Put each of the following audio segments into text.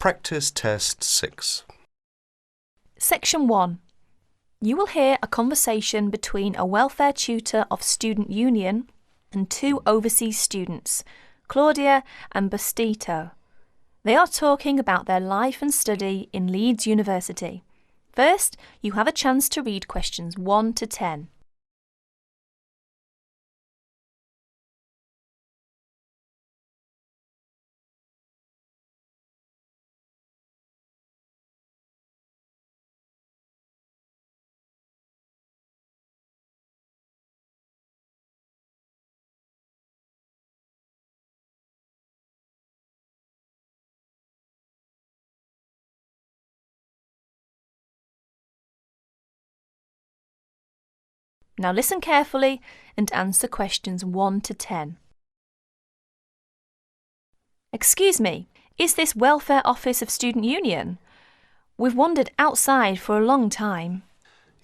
Practice Test 6. Section 1. You will hear a conversation between a welfare tutor of Student Union and two overseas students, Claudia and Bastito. They are talking about their life and study in Leeds University. First, you have a chance to read questions 1 to 10. Now listen carefully and answer questions 1 to 10. Excuse me, is this Welfare Office of Student Union? We've wandered outside for a long time.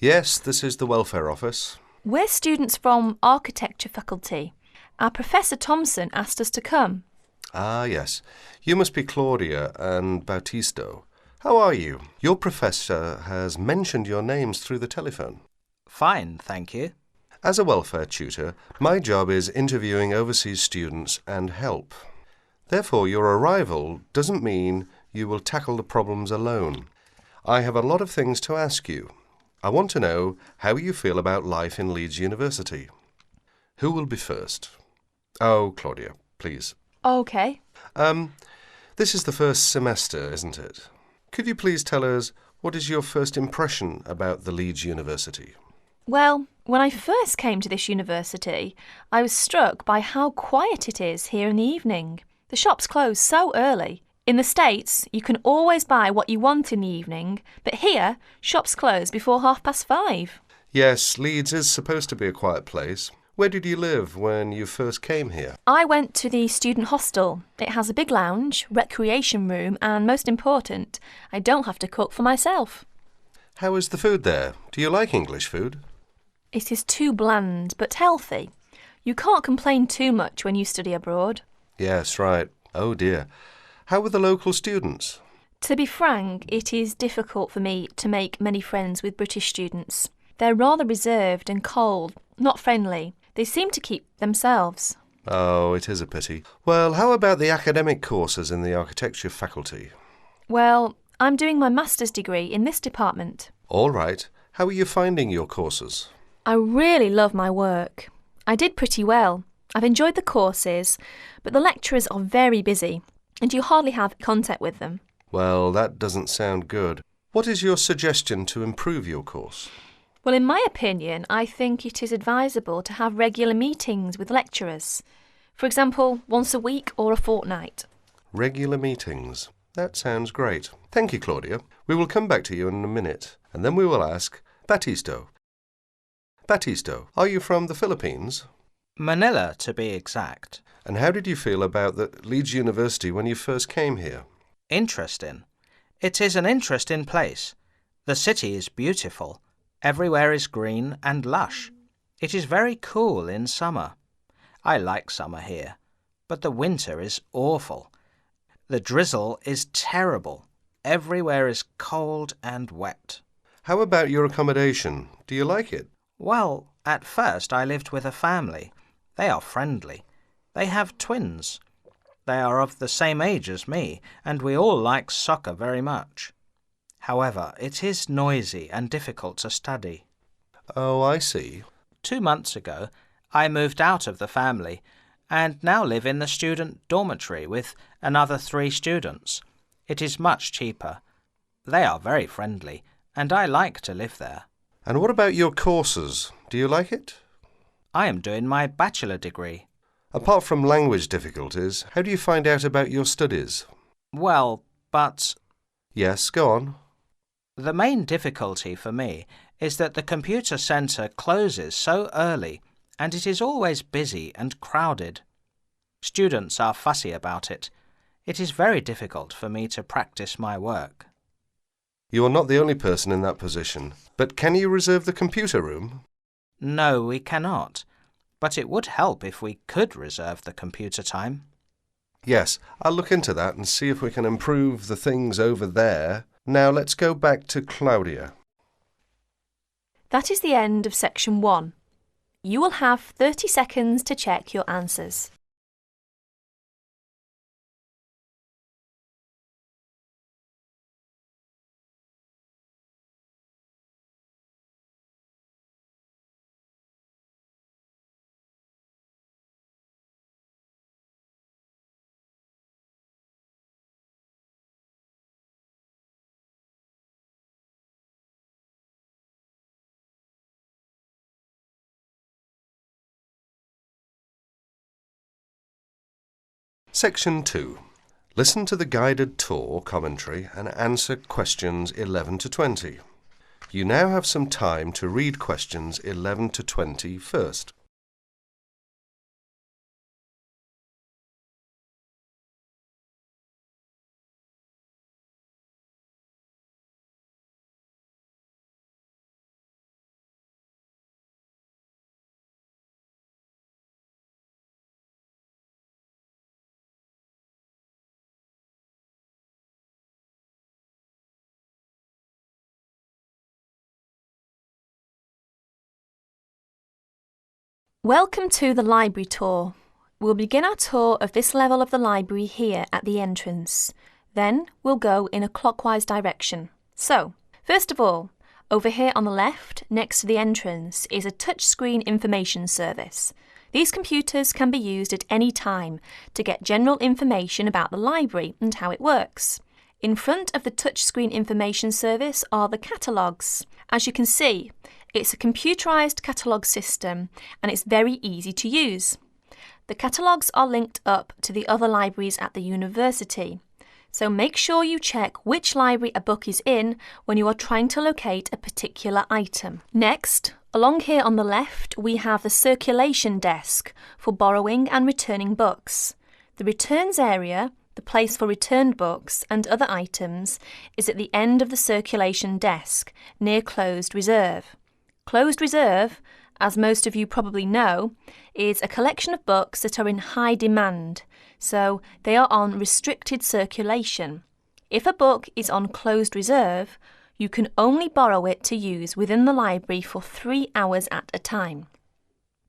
Yes, this is the Welfare Office. We're students from Architecture faculty. Our Professor Thompson asked us to come. Ah, yes. You must be Claudia and Bautisto. How are you? Your professor has mentioned your names through the telephone. Fine, thank you. As a welfare tutor, my job is interviewing overseas students and help. Therefore, your arrival doesn't mean you will tackle the problems alone. I have a lot of things to ask you. I want to know how you feel about life in Leeds University. Who will be first? Oh, Claudia, please. OK. This is the first semester, isn't it? Could you please tell us what is your first impression about the Leeds University? Well, when I first came to this university, I was struck by how quiet it is here in the evening. The shops close so early. In the States, you can always buy what you want in the evening, but here, shops close before 5:30. Yes, Leeds is supposed to be a quiet place. Where did you live when you first came here? I went to the student hostel. It has a big lounge, recreation room, and most important, I don't have to cook for myself. How is the food there? Do you like English food? It is too bland, but healthy. You can't complain too much when you study abroad. Yes, right. Oh dear. How were the local students? To be frank, it is difficult for me to make many friends with British students. They're rather reserved and cold, not friendly. They seem to keep themselves. Oh, it is a pity. Well, how about the academic courses in the architecture faculty? Well, I'm doing my master's degree in this department. All right. How are you finding your courses? I really love my work. I did pretty well. I've enjoyed the courses, but the lecturers are very busy, and you hardly have contact with them. Well, that doesn't sound good. What is your suggestion to improve your course? Well, in my opinion, I think it is advisable to have regular meetings with lecturers. For example, once a week or a fortnight. Regular meetings. That sounds great. Thank you, Claudia. We will come back to you in a minute, and then we will ask Batisto. Batisto, are you from the Philippines? Manila, to be exact. And how did you feel about the Leeds University when you first came here? Interesting. It is an interesting place. The city is beautiful. Everywhere is green and lush. It is very cool in summer. I like summer here, but the winter is awful. The drizzle is terrible. Everywhere is cold and wet. How about your accommodation? Do you like it? Well, at first I lived with a family. They are friendly. They have twins. They are of the same age as me, and we all like soccer very much. However, it is noisy and difficult to study. Oh, I see. 2 months ago, I moved out of the family and now live in the student dormitory with another 3 students. It is much cheaper. They are very friendly, and I like to live there. And what about your courses? Do you like it? I am doing my bachelor degree. Apart from language difficulties, how do you find out about your studies? Well, but Yes, go on. the main difficulty for me is that the computer centre closes so early and it is always busy and crowded. Students are fussy about it. It is very difficult for me to practice my work. You are not the only person in that position, but can you reserve the computer room? No, we cannot, but it would help if we could reserve the computer time. Yes, I'll look into that and see if we can improve the things over there. Now let's go back to Claudia. That is the end of section 1. You will have 30 seconds to check your answers. Section 2. Listen to the guided tour commentary and answer questions 11 to 20. You now have some time to read questions 11 to 20 first. Welcome to the library tour. We'll begin our tour of this level of the library here at the entrance. Then we'll go in a clockwise direction. So, first of all, over here on the left, next to the entrance, is a touchscreen information service. These computers can be used at any time to get general information about the library and how it works. In front of the touchscreen information service are the catalogues. As you can see, it's a computerised catalogue system and it's very easy to use. The catalogues are linked up to the other libraries at the university, so make sure you check which library a book is in when you are trying to locate a particular item. Next, along here on the left, we have the circulation desk for borrowing and returning books. The returns area, the place for returned books and other items, is at the end of the circulation desk, near closed reserve. Closed reserve, as most of you probably know, is a collection of books that are in high demand, so they are on restricted circulation. If a book is on closed reserve, you can only borrow it to use within the library for 3 hours at a time.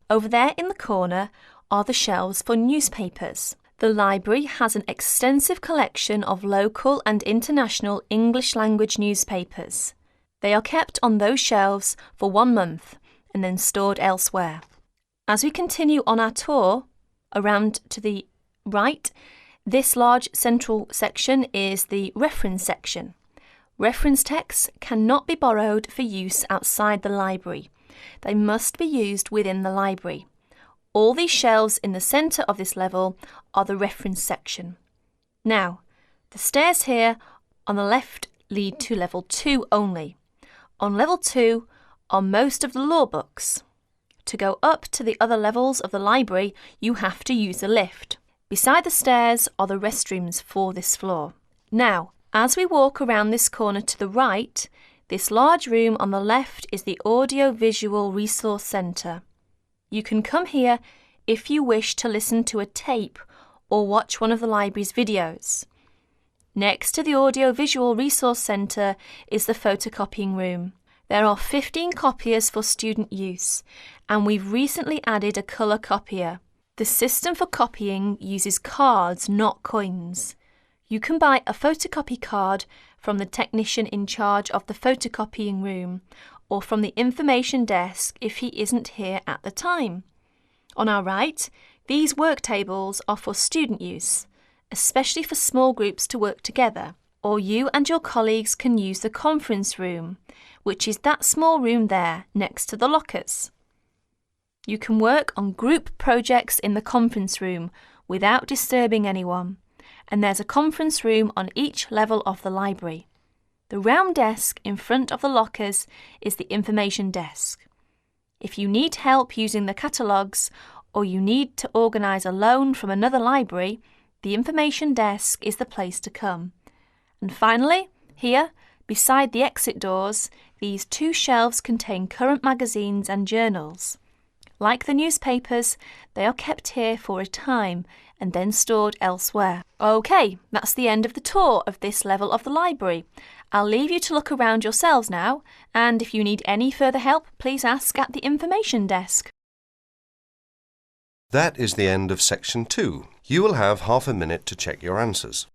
Over there in the corner are the shelves for newspapers. The library has an extensive collection of local and international English language newspapers. They are kept on those shelves for 1 month and then stored elsewhere. As we continue on our tour, around to the right, this large central section is the reference section. Reference texts cannot be borrowed for use outside the library. They must be used within the library. All these shelves in the centre of this level are the reference section. Now, the stairs here on the left lead to level 2 only. On level 2 are most of the law books. To go up to the other levels of the library, you have to use a lift. Beside the stairs are the restrooms for this floor. Now, as we walk around this corner to the right, this large room on the left is the Audio-Visual Resource Centre. You can come here if you wish to listen to a tape or watch one of the library's videos. Next to the Audio-Visual Resource Centre is the photocopying room. There are 15 copiers for student use, and we've recently added a colour copier. The system for copying uses cards, not coins. You can buy a photocopy card from the technician in charge of the photocopying room, or from the information desk if he isn't here at the time. On our right, these work tables are for student use, especially for small groups to work together, or you and your colleagues can use the conference room, which is that small room there next to the lockers. You can work on group projects in the conference room without disturbing anyone, and there's a conference room on each level of the library. The round desk in front of the lockers is the information desk. If you need help using the catalogues, or you need to organise a loan from another library, the information desk is the place to come. And finally, here, beside the exit doors, these 2 shelves contain current magazines and journals. Like the newspapers, they are kept here for a time and then stored elsewhere. OK, that's the end of the tour of this level of the library. I'll leave you to look around yourselves now, and if you need any further help, please ask at the information desk. That is the end of section 2. You will have half a minute to check your answers.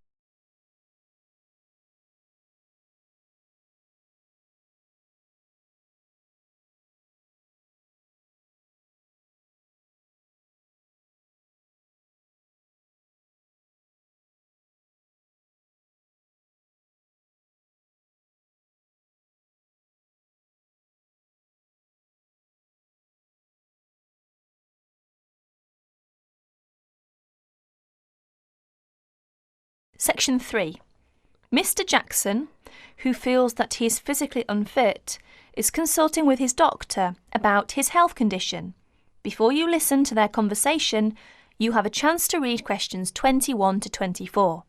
Section 3. Mr. Jackson, who feels that he is physically unfit, is consulting with his doctor about his health condition. Before you listen to their conversation, you have a chance to read questions 21 to 24.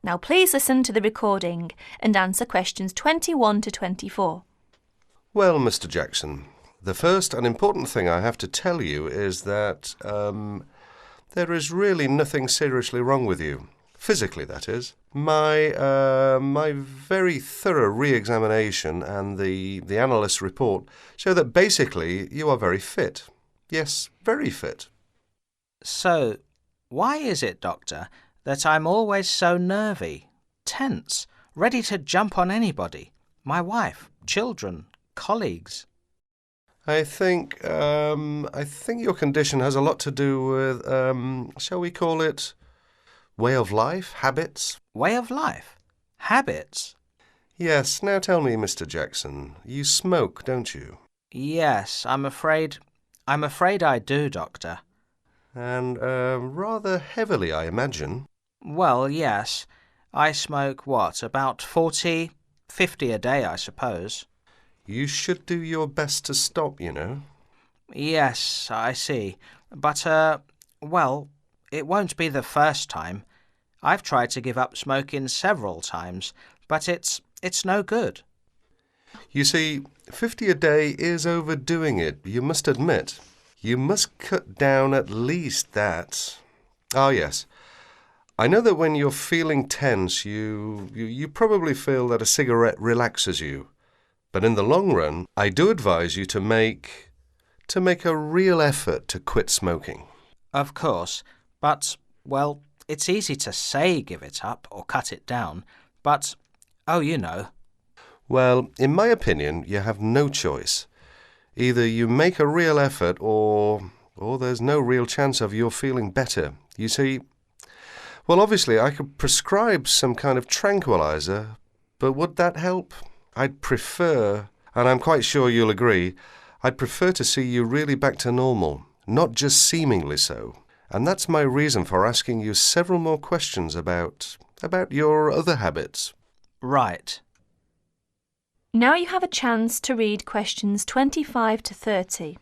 Now please listen to the recording and answer questions 21 to 24. Well, Mr. Jackson, the first and important thing I have to tell you is that there is really nothing seriously wrong with you. Physically, that is. My very thorough re-examination and the analyst's report show that basically you are very fit. Yes, very fit. So, why is it, Doctor, that I'm always so nervy, tense, ready to jump on anybody? My wife, children, colleagues. I think your condition has a lot to do with, shall we call it, way of life, habits? Way of life? Habits? Yes. Now tell me, Mr. Jackson, you smoke, don't you? Yes, I'm afraid I do, Doctor. And rather heavily, I imagine. Well, yes. I smoke, about 40, 50 a day, I suppose. You should do your best to stop, you know. Yes, I see. But, well, it won't be the first time. I've tried to give up smoking several times, but it's no good. You see, 50 a day is overdoing it, you must admit. You must cut down at least that. Ah, yes. I know that when you're feeling tense, you probably feel that a cigarette relaxes you. But in the long run, I do advise you to make a real effort to quit smoking. Of course, but, well, it's easy to say give it up or cut it down, but, oh, you know. Well, in my opinion, you have no choice. Either you make a real effort or there's no real chance of your feeling better. You see, well, obviously, I could prescribe some kind of tranquilizer, but would that help? I'd prefer, and I'm quite sure you'll agree, I'd prefer to see you really back to normal, not just seemingly so. And that's my reason for asking you several more questions about your other habits. Right. Now you have a chance to read questions 25 to 30.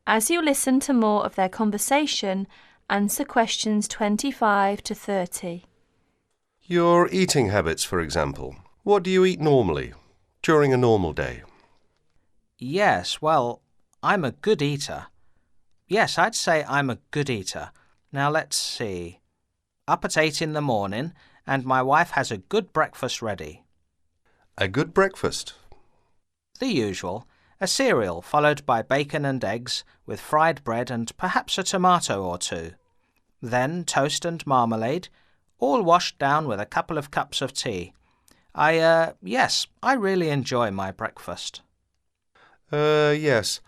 As you listen to more of their conversation, answer questions 25 to 30. Your eating habits, for example. What do you eat normally, during a normal day? Yes, well, I'm a good eater. Yes, I'd say I'm a good eater. Now let's see. Up at 8 in the morning, and my wife has a good breakfast ready. A good breakfast. The usual. A cereal followed by bacon and eggs with fried bread and perhaps a tomato or two. Then toast and marmalade, all washed down with a couple of cups of tea. Yes, I really enjoy my breakfast. Yes,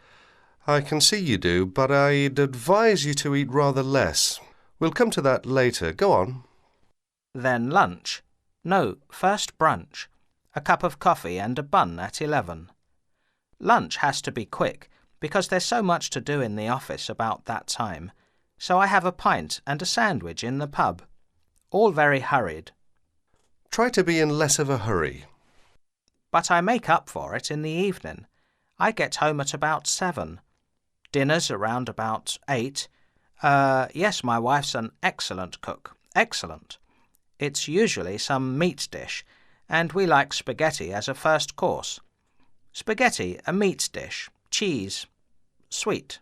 I can see you do, but I'd advise you to eat rather less. We'll come to that later. Go on. Then lunch. No, first brunch. A cup of coffee and a bun at 11. Lunch has to be quick, because there's so much to do in the office about that time, so I have a pint and a sandwich in the pub. All very hurried. Try to be in less of a hurry. But I make up for it in the evening. I get home at about 7. Dinner's around about 8. Yes, my wife's an excellent cook. Excellent. It's usually some meat dish, and we like spaghetti as a first course. Spaghetti, a meat dish, cheese, sweet.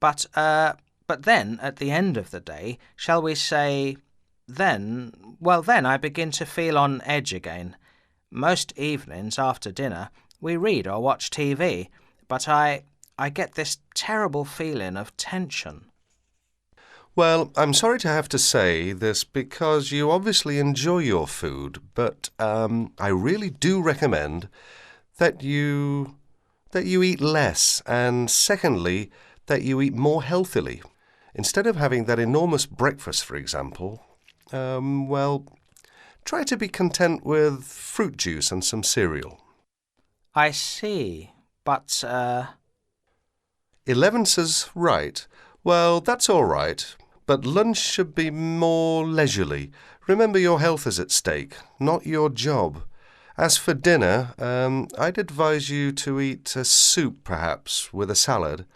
But then, at the end of the day, shall we say, then I begin to feel on edge again. Most evenings after dinner we read or watch TV, but I get this terrible feeling of tension. Well, I'm sorry to have to say this because you obviously enjoy your food, but I really do recommend that you eat less, and secondly, that you eat more healthily. Instead of having that enormous breakfast, for example, try to be content with fruit juice and some cereal. I see, but 11 says right. Well, that's all right, but lunch should be more leisurely. Remember, your health is at stake, not your job. As for dinner, I'd advise you to eat a soup, perhaps, with a salad.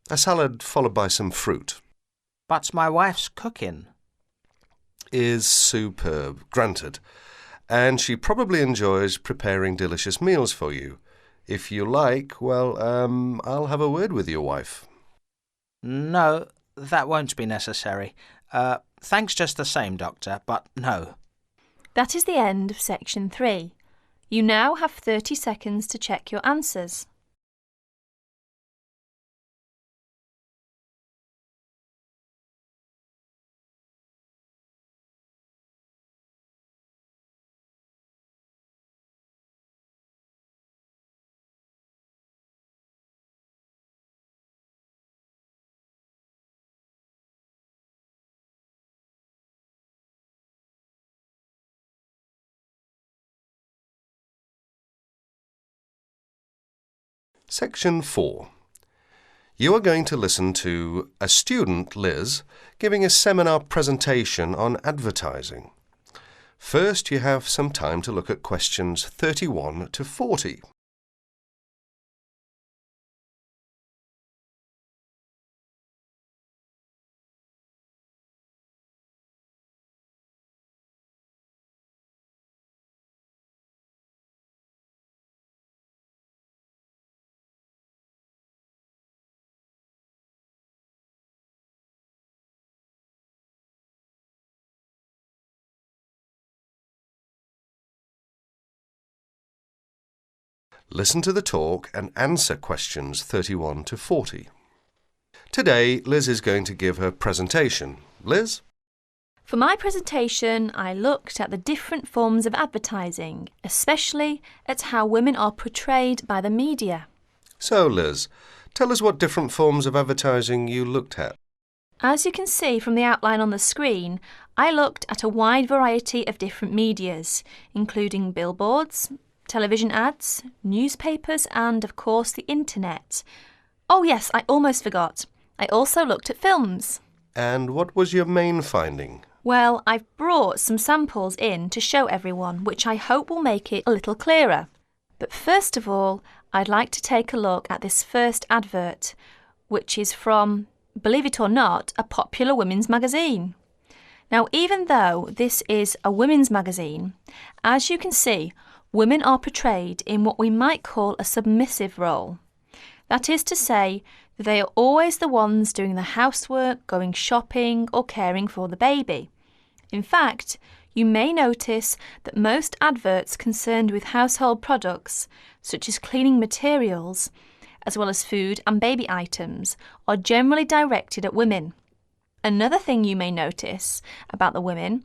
A salad followed by some fruit. But my wife's cooking is superb, granted, and she probably enjoys preparing delicious meals for you. If you like, I'll have a word with your wife. No, that won't be necessary. Thanks just the same, Doctor, but no. That is the end of section 3. You now have 30 seconds to check your answers. Section 4. You are going to listen to a student, Liz, giving a seminar presentation on advertising. First, you have some time to look at questions 31 to 40. Listen to the talk and answer questions 31 to 40. Today, Liz is going to give her presentation. Liz? For my presentation, I looked at the different forms of advertising, especially at how women are portrayed by the media. So, Liz, tell us what different forms of advertising you looked at. As you can see from the outline on the screen, I looked at a wide variety of different medias, including billboards, television ads, newspapers and, of course, the internet. Oh yes, I almost forgot. I also looked at films. And what was your main finding? Well, I've brought some samples in to show everyone, which I hope will make it a little clearer. But first of all, I'd like to take a look at this first advert, which is from, believe it or not, a popular women's magazine. Now, even though this is a women's magazine, as you can see, women are portrayed in what we might call a submissive role. That is to say, that they are always the ones doing the housework, going shopping or caring for the baby. In fact, you may notice that most adverts concerned with household products, such as cleaning materials, as well as food and baby items, are generally directed at women. Another thing you may notice about the women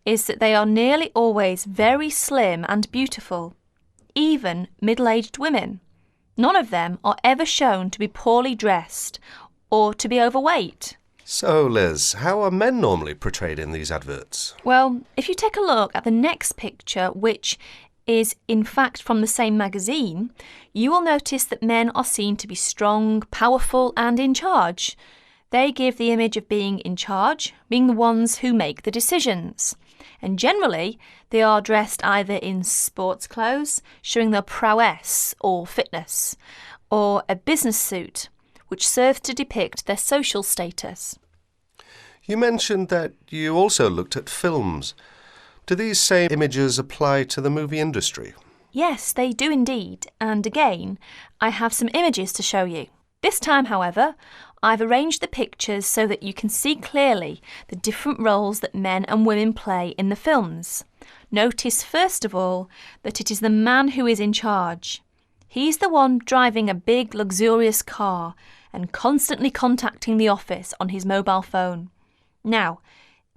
is that they are nearly always very slim and beautiful, even middle-aged women. None of them are ever shown to be poorly dressed or to be overweight. So, Liz, how are men normally portrayed in these adverts? Well, if you take a look at the next picture, which is in fact from the same magazine, you will notice that men are seen to be strong, powerful and in charge. They give the image of being in charge, being the ones who make the decisions. And generally, they are dressed either in sports clothes, showing their prowess or fitness, or a business suit, which serves to depict their social status. You mentioned that you also looked at films. Do these same images apply to the movie industry? Yes, they do indeed, and again, I have some images to show you. This time, however, I've arranged the pictures so that you can see clearly the different roles that men and women play in the films. Notice, first of all, that it is the man who is in charge. He's the one driving a big, luxurious car and constantly contacting the office on his mobile phone. Now,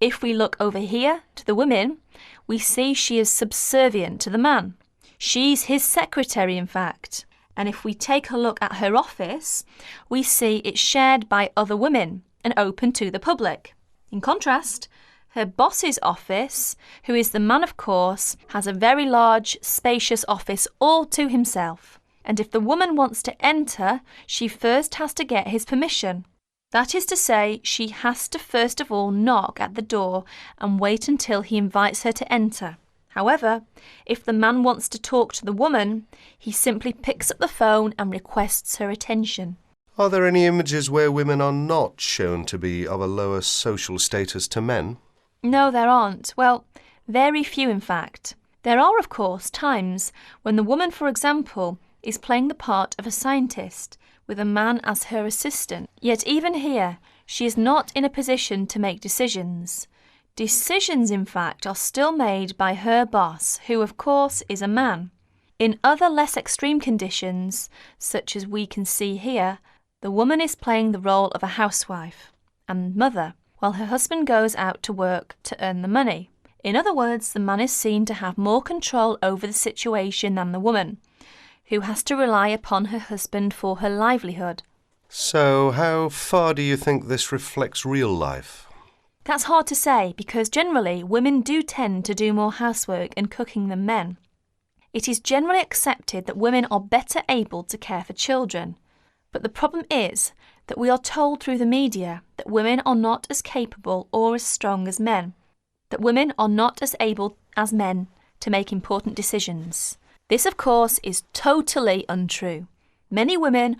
if we look over here to the women, we see she is subservient to the man. She's his secretary, in fact. And if we take a look at her office, we see it's shared by other women and open to the public. In contrast, her boss's office, who is the man of course, has a very large, spacious office all to himself. And if the woman wants to enter, she first has to get his permission. That is to say, she has to first of all knock at the door and wait until he invites her to enter. However, if the man wants to talk to the woman, he simply picks up the phone and requests her attention. Are there any images where women are not shown to be of a lower social status to men? No, there aren't. Well, very few in fact. There are, of course, times when the woman, for example, is playing the part of a scientist, with a man as her assistant. Yet even here, she is not in a position to make decisions. Decisions, in fact, are still made by her boss, who, of course, is a man. In other less extreme conditions, such as we can see here, the woman is playing the role of a housewife and mother, while her husband goes out to work to earn the money. In other words, the man is seen to have more control over the situation than the woman, who has to rely upon her husband for her livelihood. So, how far do you think this reflects real life? That's hard to say because generally women do tend to do more housework and cooking than men. It is generally accepted that women are better able to care for children. But the problem is that we are told through the media that women are not as capable or as strong as men, that women are not as able as men to make important decisions. This, of course, is totally untrue. Many women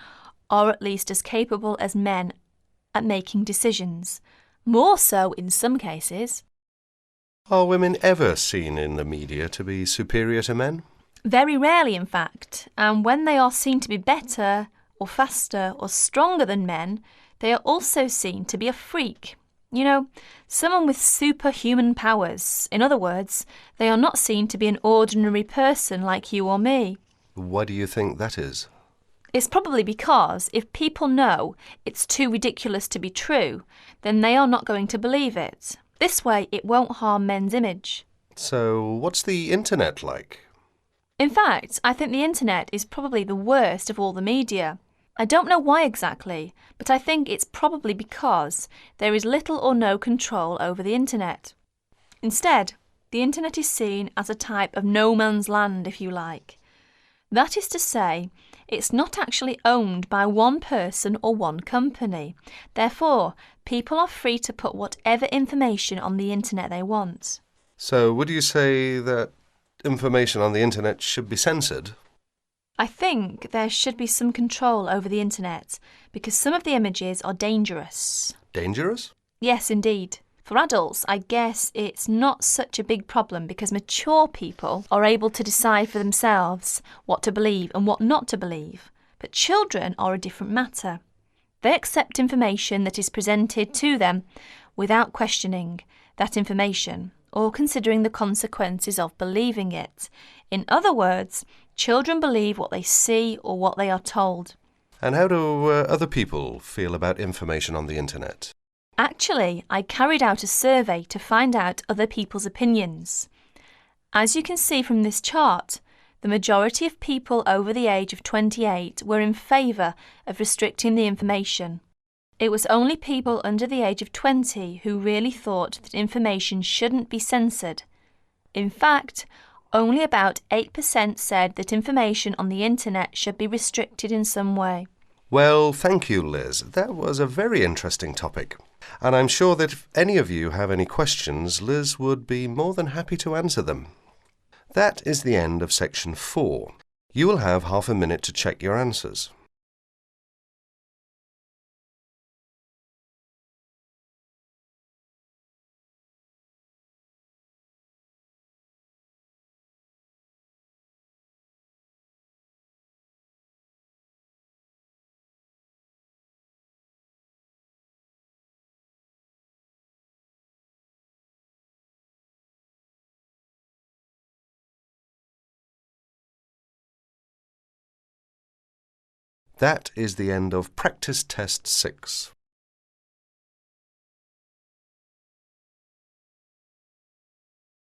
are at least as capable as men at making decisions, more so in some cases. Are women ever seen in the media to be superior to men? Very rarely, in fact, and when they are seen to be better or faster or stronger than men, they are also seen to be a freak. You know, someone with superhuman powers. In other words, they are not seen to be an ordinary person like you or me. Why do you think that is? It's probably because if people know it's too ridiculous to be true, then they are not going to believe it. This way, it won't harm men's image. So, what's the internet like? In fact, I think the internet is probably the worst of all the media. I don't know why exactly, but I think it's probably because there is little or no control over the internet. Instead, the internet is seen as a type of no man's land, if you like. That is to say, it's not actually owned by one person or one company. Therefore, people are free to put whatever information on the internet they want. So, would you say that information on the internet should be censored? I think there should be some control over the internet because some of the images are dangerous. Dangerous? Yes, indeed. For adults, I guess it's not such a big problem because mature people are able to decide for themselves what to believe and what not to believe. But children are a different matter. They accept information that is presented to them without questioning that information or considering the consequences of believing it. In other words, children believe what they see or what they are told. And how do other people feel about information on the internet? Actually, I carried out a survey to find out other people's opinions. As you can see from this chart, the majority of people over the age of 28 were in favour of restricting the information. It was only people under the age of 20 who really thought that information shouldn't be censored. In fact, Only about 8% said that information on the internet should be restricted in some way. Well, thank you, Liz. That was a very interesting topic. And I'm sure that if any of you have any questions, Liz would be more than happy to answer them. That is the end of section 4. You will have half a minute to check your answers. That is the end of practice test 6.